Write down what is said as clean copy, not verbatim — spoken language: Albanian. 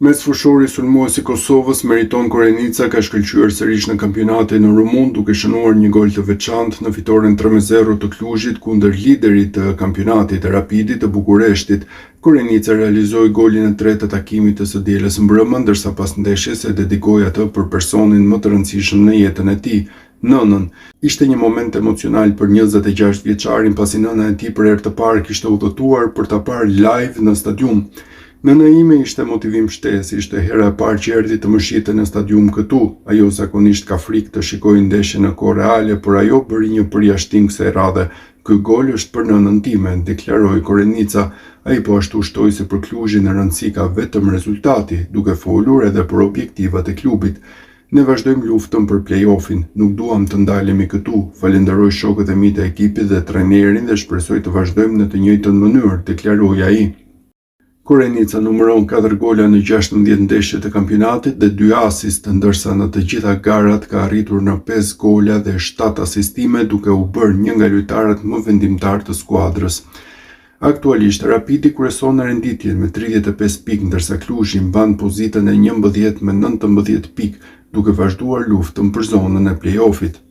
Mesfushori sulmuesi i Kosovës Meriton Korenica ka shkëlqyer sërish në kampionatin rumun duke shënuar një gol të veçantë në fitoren 3-0 të Kluzhit kundër liderit të kampionatit të Rapidit të Bukureshtit. Korenica realizoi golin e tretë të takimit të së dielës mbrëmë, ndërsa pas ndeshjes e dedikoi atë për personin më të rëndësishëm në jetën e tij, nënën. Ishte një moment emocional për 26 vjeçarin pasi nëna e tij për herë të parë kishte udhëtuar për ta parë live në stadium. Nëna ime ishte motivim shtesë, ishte hera e parë që erdhi të më shite në stadium këtu. Ajo zakonisht ka frikë të shikojë ndeshjen në kohë reale, por ajo bëri një përjashtim kësaj radhe. Ky gol është për nënën time, deklaroi Korenica. Ai po ashtu shtoi se për Kluzhin e rëndësi ka vetëm rezultati, duke folur edhe për objektivat e klubit. Ne vazhdojmë luftën për play-offin, nuk duam të ndalemi këtu. Falenderoj shokët e mi të ekipit dhe trajnerin dhe shpresoj të vazhdojmë në të njëjtën mënyrë, deklaroi ai. Korenica numëron 4 gola në 16 ndeshje të kampionatit dhe 2 asist, ndërsa në të gjitha garat ka arritur në 5 gola dhe 7 asistime, duke u bërë një nga lojtarët më vendimtar të skuadrës. Aktualisht Rapidi kryeson në renditjen me 35 pikë, ndërsa Kluzhi mban pozitën e 11 me 19 pikë, duke vazhduar luftën për zonën e play-offit.